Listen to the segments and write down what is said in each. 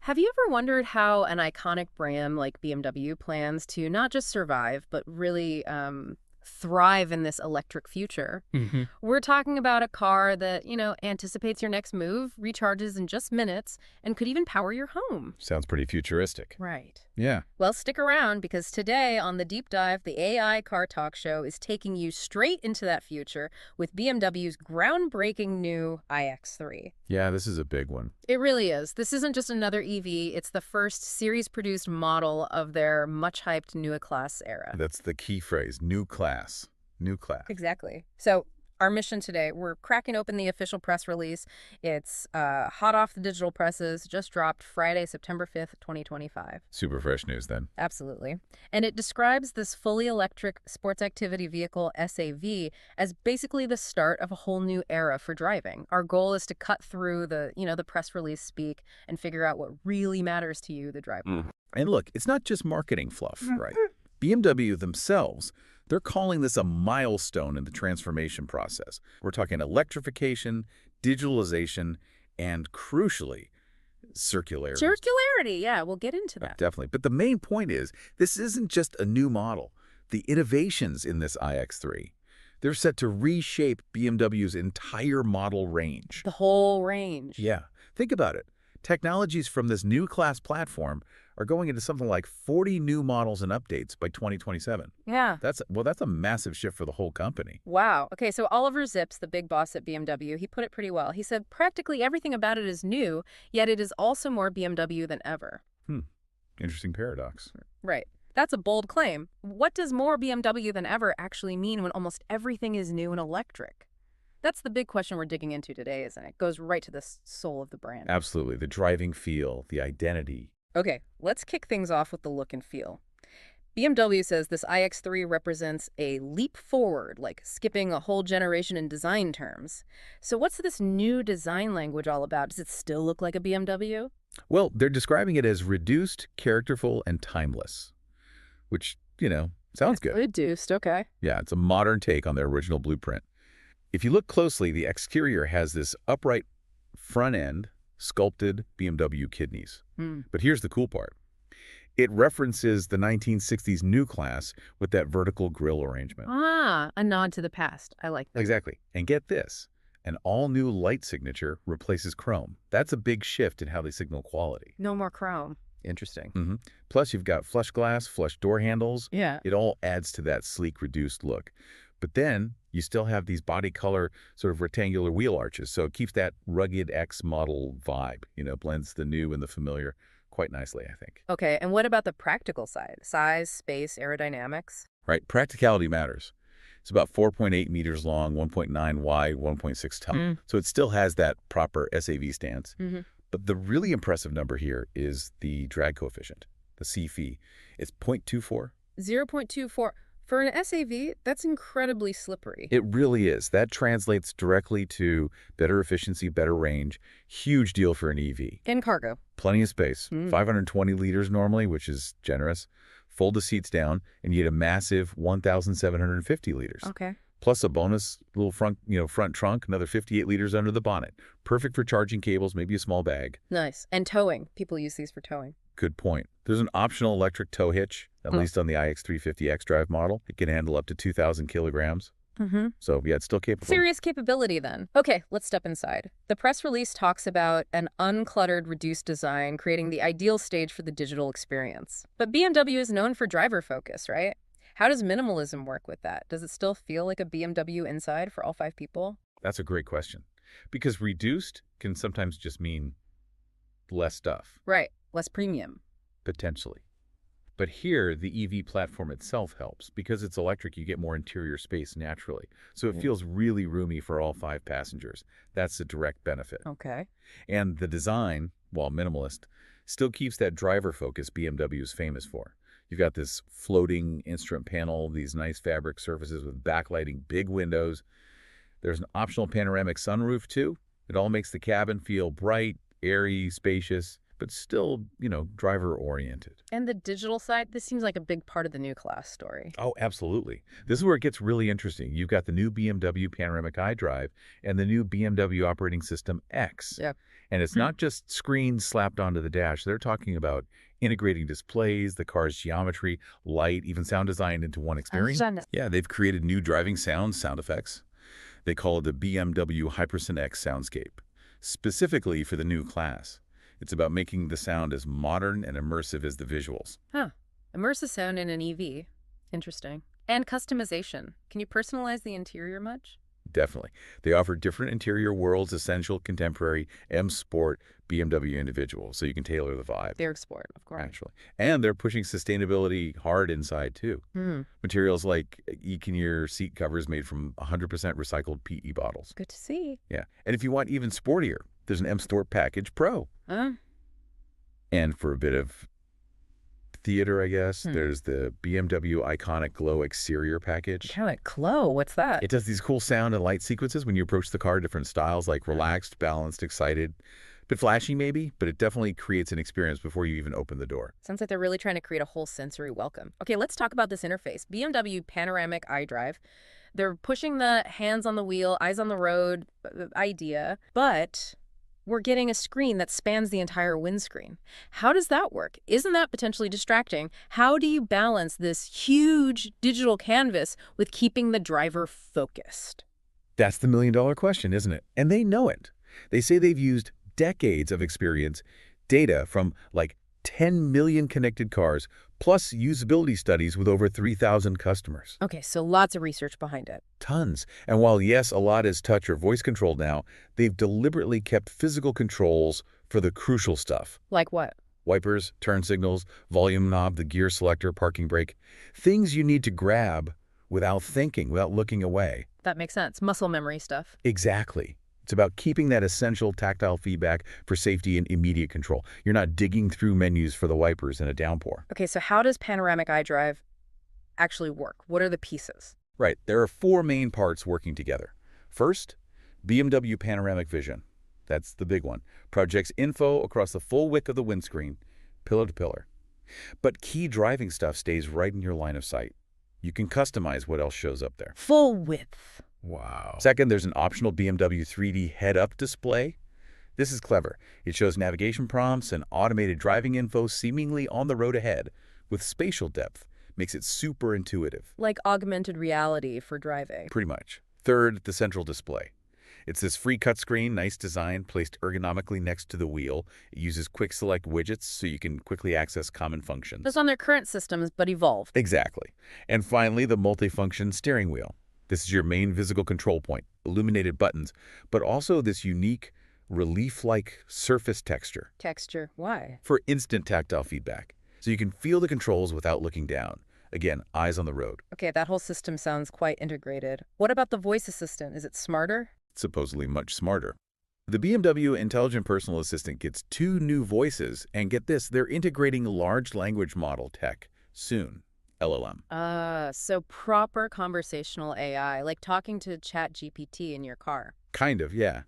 Have you ever wondered how an iconic brand like BMW plans to not just survive, but really thrive in this electric future? hmm We're talking about a car that, anticipates your next move, recharges in just minutes, and could even power your home. Sounds pretty futuristic. Right. Yeah, Well, stick around because today on the Deep Dive, the AI Car Talk Show is taking you straight into that future with BMW's groundbreaking new iX3. yeah, this is a big one. It really is. This isn't just another EV, it's the first series-produced model of their much-hyped new class era. That's the key phrase, new class. New class. Exactly. So our mission today, we're cracking open the official press release. It's hot off the digital presses, just dropped Friday, September 5th, 2025. Super fresh news then. Absolutely. And it describes this fully electric sports activity vehicle, SAV, as basically the start of a whole new era for driving. Our goal is to cut through the press release speak and figure out what really matters to you, the driver. And look, it's not just marketing fluff, right? BMW themselves, they're calling this a milestone in the transformation process. We're talking electrification, digitalization, and crucially, circularity. Circularity, yeah, we'll get into that. Definitely. But the main point is, this isn't just a new model. The innovations in this iX3, they're set to reshape BMW's entire model range. The whole range. Yeah. Think about it. Technologies from this new class platform are going into something like 40 new models and updates by 2027. Yeah. That's a massive shift for the whole company. Wow. Okay, so Oliver Zips, the big boss at BMW, he put it pretty well. He said practically everything about it is new, yet it is also more BMW than ever. Interesting paradox. Right. That's a bold claim. What does more BMW than ever actually mean when almost everything is new and electric? That's the big question we're digging into today, isn't it? It goes right to the soul of the brand. Absolutely. The driving feel, the identity. Okay, let's kick things off with the look and feel. BMW says this iX3 represents a leap forward, like skipping a whole generation in design terms. So what's this new design language all about? Does it still look like a BMW? Well, they're describing it as reduced, characterful, and timeless, which, sounds good. Reduced, okay. Yeah, it's a modern take on their original blueprint. If you look closely, the exterior has this upright front end, sculpted BMW kidneys. But here's the cool part. It references the 1960s new class with that vertical grille arrangement. Ah, a nod to the past. I like that. Exactly. And get this, an all-new light signature replaces chrome. That's a big shift in how they signal quality. No more chrome. Interesting. Plus, you've got flush glass, flush door handles. Yeah. It all adds to that sleek, reduced look. But then you still have these body color sort of rectangular wheel arches, so it keeps that rugged X model vibe, blends the new and the familiar quite nicely, I think. Okay, and what about the practical side? Size, space, aerodynamics? Right, practicality matters. It's about 4.8 meters long, 1.9 wide, 1.6 tall. So it still has that proper SAV stance. But the really impressive number here is the drag coefficient, the CFE. It's 0.24. 0.24. For an SAV, that's incredibly slippery. It really is. That translates directly to better efficiency, better range. Huge deal for an EV. In cargo. Plenty of space. 520 liters normally, which is generous. Fold the seats down, and you get a massive 1,750 liters. Okay. Plus a bonus little front trunk, another 58 liters under the bonnet. Perfect for charging cables, maybe a small bag. Nice. And towing. People use these for towing. Good point. There's an optional electric tow hitch, at least on the iX350 xDrive model. It can handle up to 2,000 kilograms. So, yeah, it's still capable. Serious capability, then. Okay, let's step inside. The press release talks about an uncluttered, reduced design, creating the ideal stage for the digital experience. But BMW is known for driver focus, right? How does minimalism work with that? Does it still feel like a BMW inside for all 5 people? That's a great question. Because reduced can sometimes just mean less stuff. Right. Less premium. Potentially. But here, the EV platform itself helps. Because it's electric, you get more interior space naturally. So it feels really roomy for all 5 passengers. That's a direct benefit. Okay. And the design, while minimalist, still keeps that driver focus BMW is famous for. You've got this floating instrument panel, these nice fabric surfaces with backlighting, big windows. There's an optional panoramic sunroof, too. It all makes the cabin feel bright, airy, spacious. but still, driver-oriented. And the digital side, this seems like a big part of the new class story. Oh, absolutely. This is where it gets really interesting. You've got the new BMW panoramic iDrive and the new BMW operating system X. Yeah. And it's not just screens slapped onto the dash. They're talking about integrating displays, the car's geometry, light, even sound design into one experience. Yeah, they've created new driving sound effects. They call it the BMW Hyperson X soundscape, specifically for the new class. It's about making the sound as modern and immersive as the visuals. Huh. Immersive sound in an EV. Interesting. And customization. Can you personalize the interior much? Definitely. They offer different interior worlds, essential, contemporary, M Sport, BMW individual, so you can tailor the vibe. They're Sport, of course. Actually. And they're pushing sustainability hard inside, too. Materials like Econir seat covers made from 100% recycled PE bottles. Good to see. Yeah. And if you want even sportier, there's an M Sport Package Pro. And for a bit of theater, I guess, there's the BMW Iconic Glow Exterior Package. Iconic Glow? What's that? It does these cool sound and light sequences when you approach the car, different styles like relaxed, balanced, excited. Bit flashy maybe, but it definitely creates an experience before you even open the door. Sounds like they're really trying to create a whole sensory welcome. Okay, let's talk about this interface. BMW Panoramic iDrive. They're pushing the hands on the wheel, eyes on the road idea, but we're getting a screen that spans the entire windscreen. How does that work? Isn't that potentially distracting? How do you balance this huge digital canvas with keeping the driver focused? That's the million-dollar question, isn't it? And they know it. They say they've used decades of experience, data from like 10 million connected cars, plus usability studies with over 3,000 customers. Okay, so lots of research behind it. Tons. And while, yes, a lot is touch or voice controlled now, they've deliberately kept physical controls for the crucial stuff. Like what? Wipers, turn signals, volume knob, the gear selector, parking brake. Things you need to grab without thinking, without looking away. That makes sense. Muscle memory stuff. Exactly. It's about keeping that essential tactile feedback for safety and immediate control. You're not digging through menus for the wipers in a downpour. Okay, so how does Panoramic iDrive actually work? What are the pieces? Right. There are 4 main parts working together. First, BMW Panoramic Vision. That's the big one. Projects info across the full width of the windscreen, pillar to pillar. But key driving stuff stays right in your line of sight. You can customize what else shows up there. Full width. Wow. Second, there's an optional BMW 3D head-up display. This is clever. It shows navigation prompts and automated driving info seemingly on the road ahead with spatial depth. Makes it super intuitive. Like augmented reality for driving. Pretty much. Third, the central display. It's this free cut screen, nice design, placed ergonomically next to the wheel. It uses quick select widgets so you can quickly access common functions. That's on their current systems, but evolved. Exactly. And finally, the multifunction steering wheel. This is your main physical control point, illuminated buttons, but also this unique, relief-like surface texture. Texture? Why? For instant tactile feedback. So you can feel the controls without looking down. Again, eyes on the road. Okay, that whole system sounds quite integrated. What about the voice assistant? Is it smarter? Supposedly much smarter. The BMW Intelligent Personal Assistant gets 2 new voices, and get this, they're integrating large language model tech soon. LLM. So proper conversational AI, like talking to ChatGPT in your car. Kind of, yeah.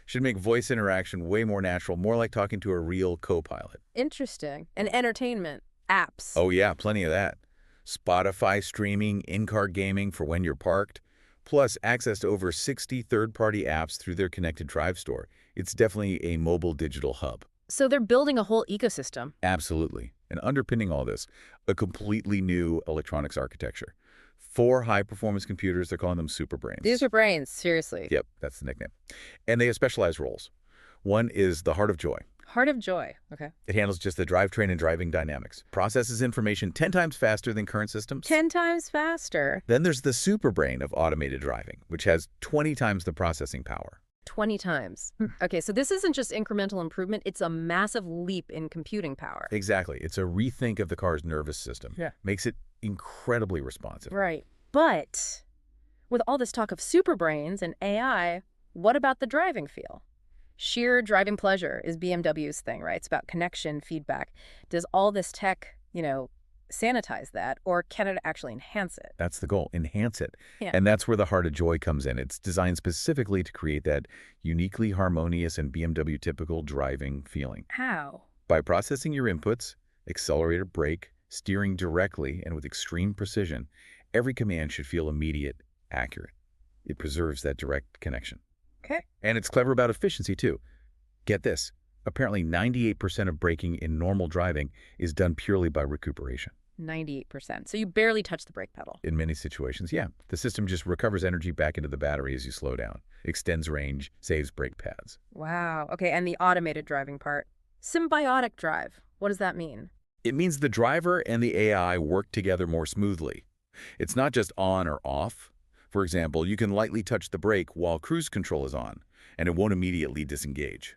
Should make voice interaction way more natural, more like talking to a real co-pilot. Interesting. And entertainment. Apps. Oh yeah, plenty of that. Spotify streaming, in-car gaming for when you're parked, plus access to over 60 third-party apps through their connected drive store. It's definitely a mobile digital hub. So they're building a whole ecosystem. Absolutely. And underpinning all this, a completely new electronics architecture. 4 high-performance computers, they're calling them super brains. These are brains, seriously. Yep, that's the nickname. And they have specialized roles. One is the Heart of Joy. Heart of Joy. Okay. It handles just the drivetrain and driving dynamics. Processes information 10 times faster than current systems. 10 times faster. Then there's the super brain of automated driving, which has 20 times the processing power. 20 times. Okay, so this isn't just incremental improvement, it's a massive leap in computing power. Exactly. It's a rethink of the car's nervous system. Yeah. Makes it incredibly responsive. Right. But with all this talk of superbrains and AI, what about the driving feel? Sheer driving pleasure is BMW's thing, right? It's about connection, feedback. Does all this tech, sanitize that, or can it actually enhance it? That's the goal, enhance it. Yeah. And that's where the Heart of Joy comes in. It's designed specifically to create that uniquely harmonious and BMW typical driving feeling. How? By processing your inputs, accelerator, brake, steering directly and with extreme precision, every command should feel immediate, accurate. It preserves that direct connection. Okay. And it's clever about efficiency, too. Get this. Apparently, 98% of braking in normal driving is done purely by recuperation. 98%. So you barely touch the brake pedal. In many situations, yeah. The system just recovers energy back into the battery as you slow down, extends range, saves brake pads. Wow. Okay, and the automated driving part. Symbiotic drive. What does that mean? It means the driver and the AI work together more smoothly. It's not just on or off. For example, you can lightly touch the brake while cruise control is on, and it won't immediately disengage.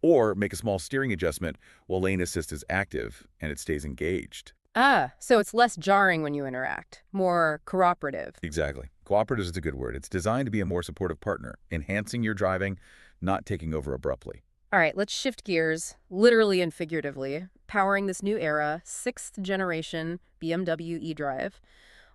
Or make a small steering adjustment while lane assist is active, and it stays engaged. Ah, so it's less jarring when you interact, more cooperative. Exactly. Cooperative is a good word. It's designed to be a more supportive partner, enhancing your driving, not taking over abruptly. All right, let's shift gears, literally and figuratively, powering this new era, 6th generation BMW eDrive.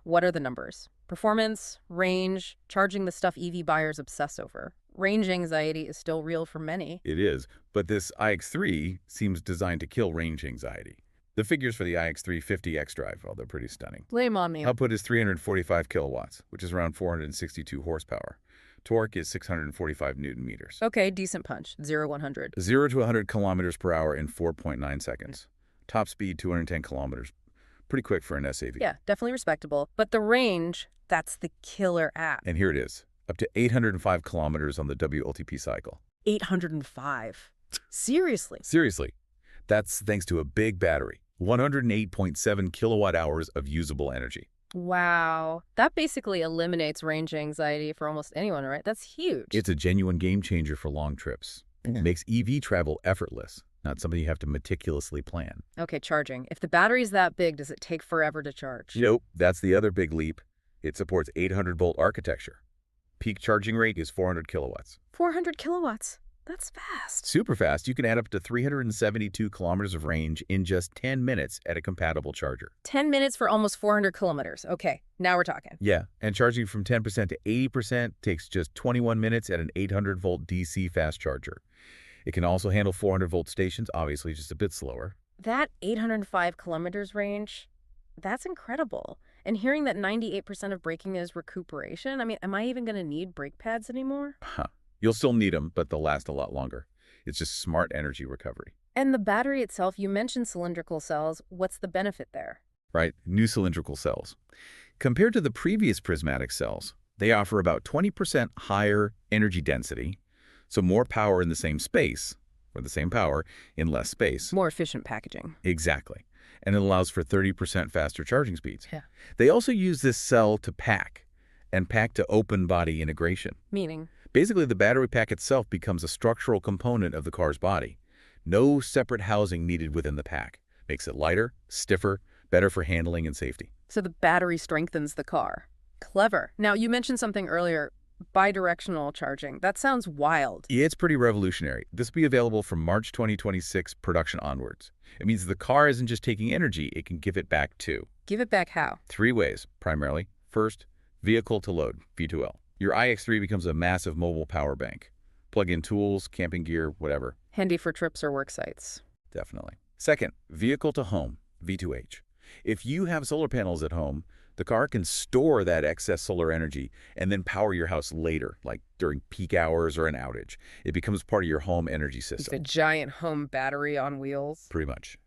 What are the numbers? Performance, range, charging the stuff EV buyers obsess over. Range anxiety is still real for many. It is, but this iX3 seems designed to kill range anxiety. The figures for the iX3 50 xDrive, well, they're pretty stunning. Blame on me. Output is 345 kilowatts, which is around 462 horsepower. Torque is 645 newton meters. Okay, decent punch. 0-100. 0 to 100 kilometers per hour in 4.9 seconds. Top speed, 210 kilometers. Pretty quick for an SAV. Yeah, definitely respectable. But the range, that's the killer app. And here it is, up to 805 kilometers on the WLTP cycle. 805. Seriously? Seriously, that's thanks to a big battery, 108.7 kilowatt hours of usable energy. Wow. That basically eliminates range anxiety for almost anyone, right? That's huge. It's a genuine game changer for long trips. It makes EV travel effortless, not something you have to meticulously plan. Okay, charging. If the battery's that big, does it take forever to charge? Nope, that's the other big leap. It supports 800-volt architecture. Peak charging rate is 400 kilowatts. 400 kilowatts. That's fast. Super fast. You can add up to 372 kilometers of range in just 10 minutes at a compatible charger. 10 minutes for almost 400 kilometers. Okay, now we're talking. Yeah, and charging from 10% to 80% takes just 21 minutes at an 800-volt DC fast charger. It can also handle 400-volt stations, obviously just a bit slower. That 805 kilometers range, that's incredible. And hearing that 98% of braking is recuperation, I mean, am I even going to need brake pads anymore? Huh. You'll still need them, but they'll last a lot longer. It's just smart energy recovery. And the battery itself, you mentioned cylindrical cells. What's the benefit there? Right? New cylindrical cells. Compared to the previous prismatic cells, they offer about 20% higher energy density, so more power in the same space, or the same power in less space. More efficient packaging. Exactly. And it allows for 30% faster charging speeds. Yeah. They also use this cell to pack, and pack to open body integration. Meaning? Basically, the battery pack itself becomes a structural component of the car's body. No separate housing needed within the pack. Makes it lighter, stiffer, better for handling and safety. So the battery strengthens the car. Clever. Now, you mentioned something earlier, bidirectional charging. That sounds wild. Yeah, it's pretty revolutionary. This will be available from March 2026 production onwards. It means the car isn't just taking energy, it can give it back too. Give it back how? 3 ways, primarily. First, vehicle to load, V2L. Your iX3 becomes a massive mobile power bank. Plug in tools, camping gear, whatever. Handy for trips or work sites. Definitely. Second, vehicle to home, V2H. If you have solar panels at home, the car can store that excess solar energy and then power your house later, like during peak hours or an outage. It becomes part of your home energy system. It's a giant home battery on wheels. Pretty much.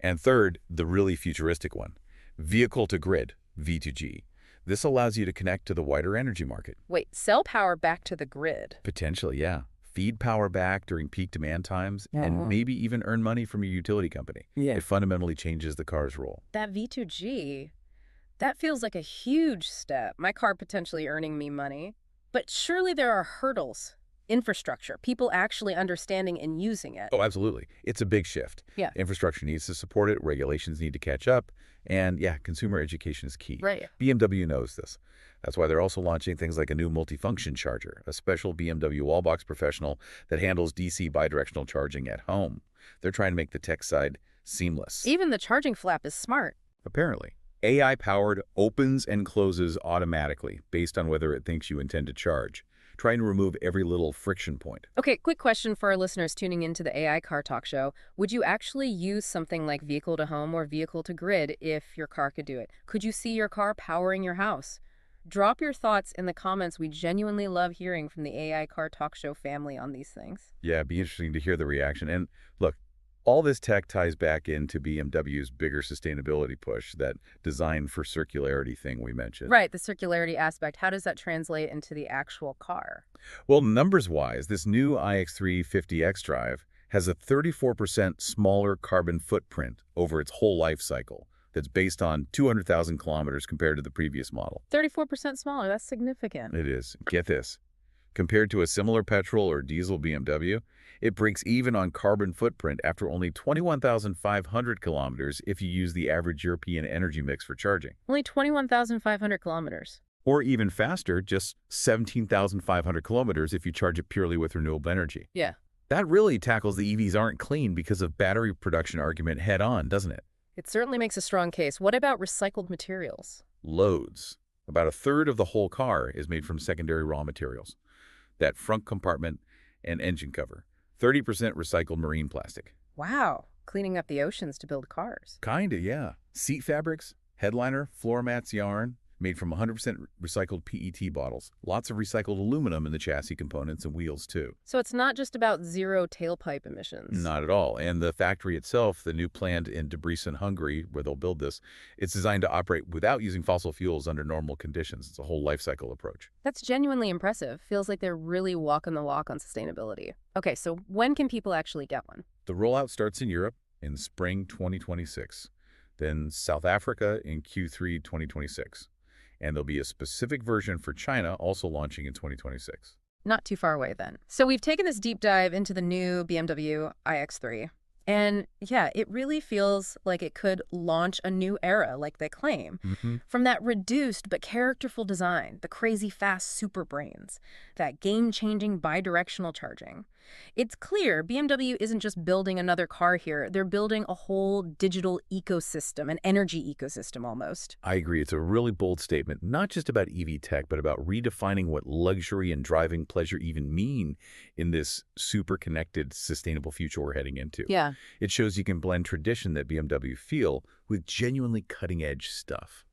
And third, the really futuristic one, vehicle to grid, V2G. This allows you to connect to the wider energy market. Wait, sell power back to the grid? Potentially, yeah. Feed power back during peak demand times and maybe even earn money from your utility company. Yeah. It fundamentally changes the car's role. That V2G, that feels like a huge step. My car potentially earning me money. But surely there are hurdles. Infrastructure, people actually understanding and using it. Oh, absolutely. It's a big shift. Yeah. Infrastructure needs to support it, regulations need to catch up, and yeah, consumer education is key. Right. BMW knows this. That's why they're also launching things like a new multifunction charger, a special BMW Wallbox Professional that handles DC bidirectional charging at home. They're trying to make the tech side seamless. Even the charging flap is smart. Apparently. AI-powered opens and closes automatically based on whether it thinks you intend to charge. trying to remove every little friction point. Okay, quick question for our listeners tuning into the AI Car Talk Show. Would you actually use something like vehicle to home or vehicle to grid if your car could do it? Could you see your car powering your house? Drop your thoughts in the comments. We genuinely love hearing from the AI Car Talk Show family on these things. Yeah, it'd be interesting to hear the reaction. And look, all this tech ties back into BMW's bigger sustainability push, that design for circularity thing we mentioned. Right, the circularity aspect. How does that translate into the actual car? Well, numbers-wise, this new iX3 50 eDrive has a 34% smaller carbon footprint over its whole life cycle that's based on 200,000 kilometers compared to the previous model. 34% smaller. That's significant. It is. Get this. Compared to a similar petrol or diesel BMW, it breaks even on carbon footprint after only 21,500 kilometers if you use the average European energy mix for charging. Only 21,500 kilometers. Or even faster, just 17,500 kilometers if you charge it purely with renewable energy. Yeah. That really tackles the EVs aren't clean because of battery production argument head on, doesn't it? It certainly makes a strong case. What about recycled materials? Loads. About a third of the whole car is made from secondary raw materials. That front compartment and engine cover. 30% recycled marine plastic. Wow. Cleaning up the oceans to build cars. Kinda, yeah. Seat fabrics, headliner, floor mats, yarn, made from 100% recycled PET bottles. Lots of recycled aluminum in the chassis components and wheels, too. So it's not just about zero tailpipe emissions. Not at all. And the factory itself, the new plant in Debrecen, Hungary, where they'll build this, it's designed to operate without using fossil fuels under normal conditions. It's a whole life cycle approach. That's genuinely impressive. Feels like they're really walking the walk on sustainability. Okay, so when can people actually get one? The rollout starts in Europe in spring 2026, then South Africa in Q3 2026. And there'll be a specific version for China also launching in 2026. Not too far away then. So we've taken this deep dive into the new BMW iX3. And yeah, it really feels like it could launch a new era, like they claim. From that reduced but characterful design, the crazy fast super brains, that game-changing bidirectional charging. It's clear BMW isn't just building another car here. They're building a whole digital ecosystem, an energy ecosystem almost. I agree. It's a really bold statement, not just about EV tech, but about redefining what luxury and driving pleasure even mean in this super connected, sustainable future we're heading into. Yeah. It shows you can blend tradition that BMW feel with genuinely cutting-edge stuff.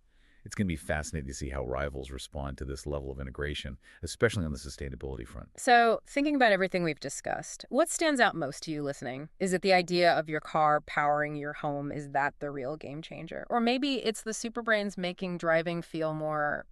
It's going to be fascinating to see how rivals respond to this level of integration, especially on the sustainability front. So, thinking about everything we've discussed, what stands out most to you listening? Is it the idea of your car powering your home? Is that the real game changer? Or maybe it's the superbrains making driving feel more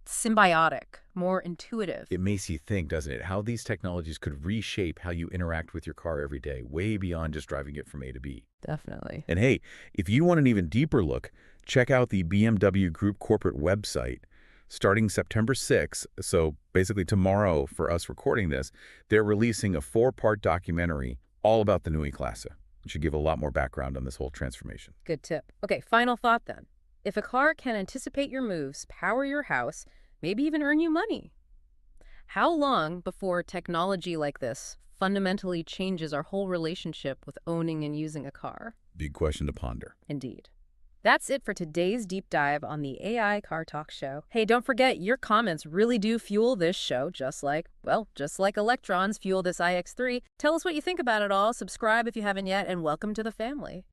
symbiotic, more intuitive. It makes you think, doesn't it, how these technologies could reshape how you interact with your car every day, way beyond just driving it from A to B. Definitely. And hey, if you want an even deeper look, check out the BMW Group corporate website. Starting September 6th, so basically tomorrow for us recording this, they're releasing a 4-part documentary all about the new E-Classe. It should give a lot more background on this whole transformation. Good tip. Okay, final thought then. If a car can anticipate your moves, power your house, maybe even earn you money, how long before technology like this fundamentally changes our whole relationship with owning and using a car? Big question to ponder. Indeed. That's it for today's deep dive on the AI Car Talk Show. Hey, don't forget, your comments really do fuel this show, just like electrons fuel this iX3. Tell us what you think about it all, subscribe if you haven't yet, and welcome to the family.